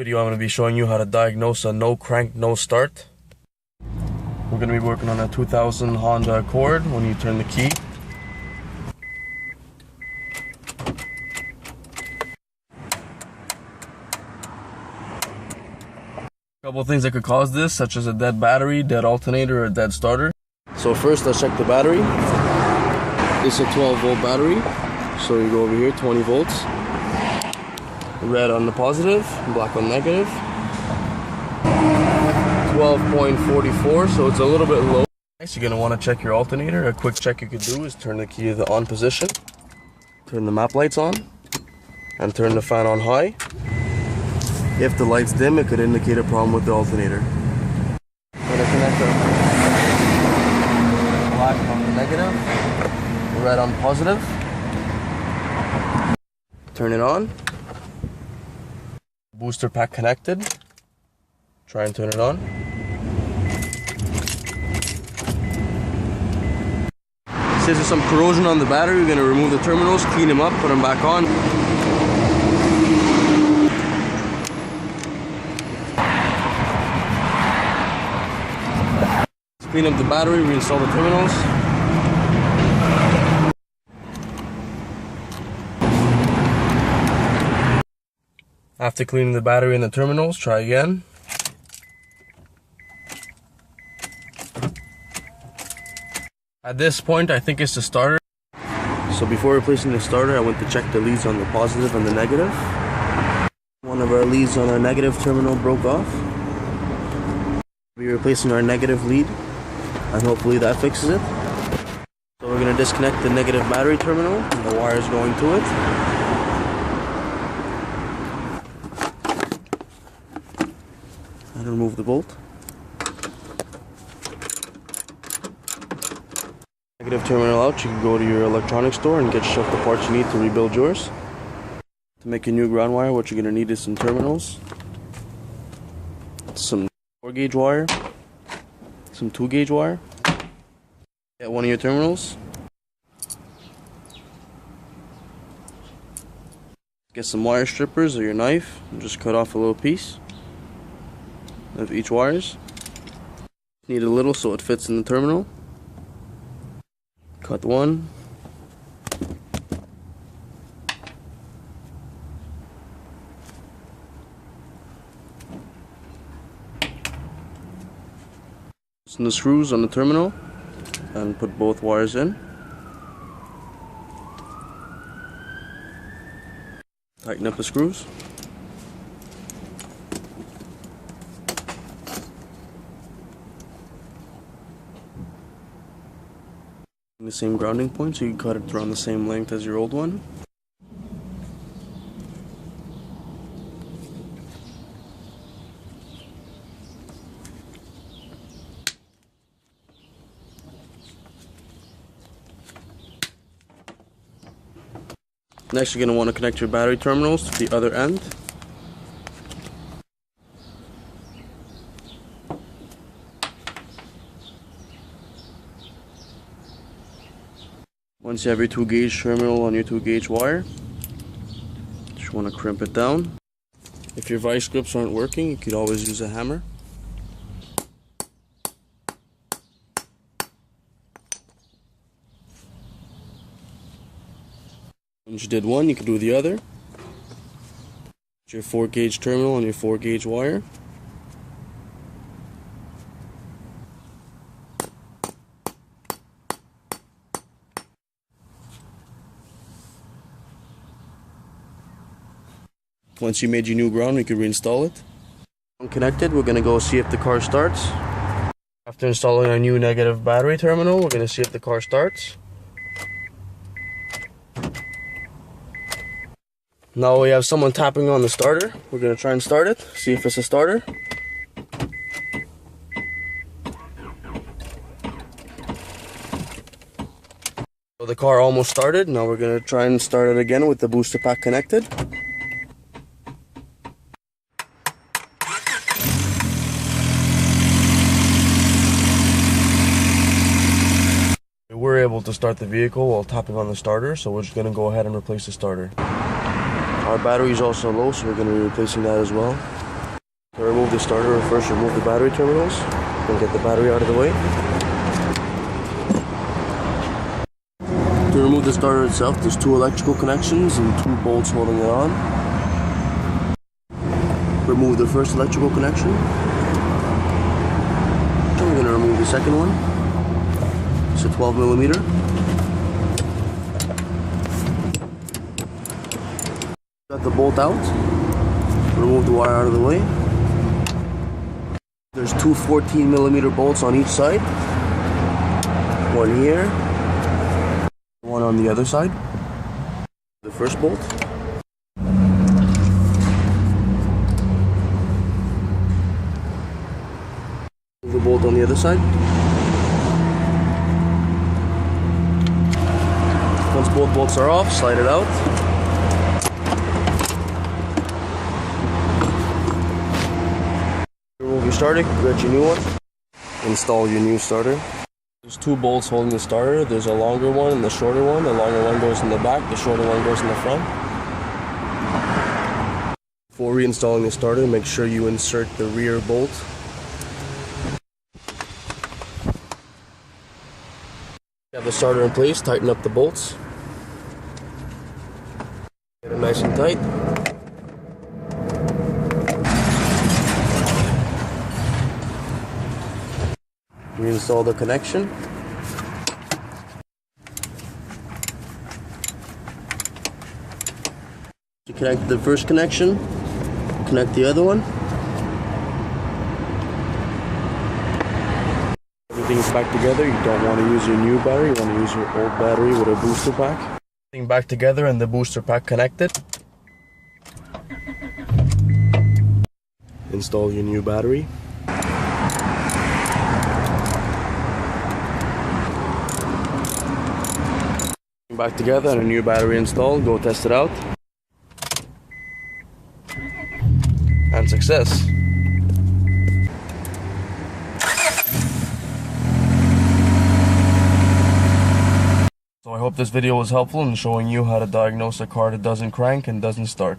Video I'm going to be showing you how to diagnose a no crank, no start. We're going to be working on a 2000 Honda Accord when you turn the key. A couple of things that could cause this, such as a dead battery, dead alternator, or a dead starter. So first, let's check the battery. This is a 12 volt battery. So you go over here, 20 volts. Red on the positive, black on negative. 12.44, so it's a little bit low. Next, you're going to want to check your alternator. A quick check you could do is turn the key to the on position, turn the map lights on, and turn the fan on high. If the lights dim, it could indicate a problem with the alternator. Going to connect the black on the negative, red on positive. Turn it on. Booster pack connected. Try and turn it on. Since there's some corrosion on the battery, we're going to remove the terminals, clean them up, put them back on. Let's clean up the battery, reinstall the terminals. After cleaning the battery and the terminals, try again. At this point, I think it's the starter. So before replacing the starter, I went to check the leads on the positive and the negative. One of our leads on our negative terminal broke off. We'll be replacing our negative lead, and hopefully that fixes it. So we're going to disconnect the negative battery terminal, and the wires going to it. And remove the bolt. Negative terminal out, you can go to your electronics store and get yourself the parts you need to rebuild yours. To make a new ground wire, what you're going to need is some terminals, some 4-gauge wire, some 2-gauge wire. Get one of your terminals. Get some wire strippers or your knife and just cut off a little piece of each wires. Need a little so it fits in the terminal. Cut one. Loosen the screws on the terminal and put both wires in. Tighten up the screws. The same grounding point, so you can cut it around the same length as your old one. Next, you're going to want to connect your battery terminals to the other end. Once you have your 2-gauge terminal on your 2-gauge wire, just want to crimp it down. If your vice grips aren't working, you could always use a hammer. Once you did one, you can do the other. Put your 4-gauge terminal on your 4-gauge wire. Once you made your new ground, we can reinstall it. Connected, we're going to go see if the car starts. After installing our new negative battery terminal, we're going to see if the car starts. Now we have someone tapping on the starter. We're going to try and start it, see if it's a starter. So the car almost started. Now we're going to try and start it again with the booster pack connected. We're able to start the vehicle while tapping on the starter, so we're just going to go ahead and replace the starter. Our battery is also low, so we're going to be replacing that as well. the starter, first remove the battery terminals and get the battery out of the way. To remove the starter itself, there's 2 electrical connections and 2 bolts holding it on. Remove the first electrical connection. We're going to remove the second one. It's a 12mm. Got the bolt out. Remove the wire out of the way. There's 2 14mm bolts on each side. One here, one on the other side. The first bolt. The bolt on the other side. Once both bolts are off, slide it out. Remove your starter, get your new one. Install your new starter. There's 2 bolts holding the starter. There's a longer one and the shorter one. The longer one goes in the back, the shorter one goes in the front. Before reinstalling the starter, make sure you insert the rear bolt. Have the starter in place, tighten up the bolts. Get it nice and tight. Reinstall the connection. To connect the first connection, connect the other one. Everything's back together. You don't want to use your new battery, you want to use your old battery with a booster pack. Everything back together and the booster pack connected. Install your new battery. Back together and a new battery installed. Go test it out. And success. So I hope this video was helpful in showing you how to diagnose a car that doesn't crank and doesn't start.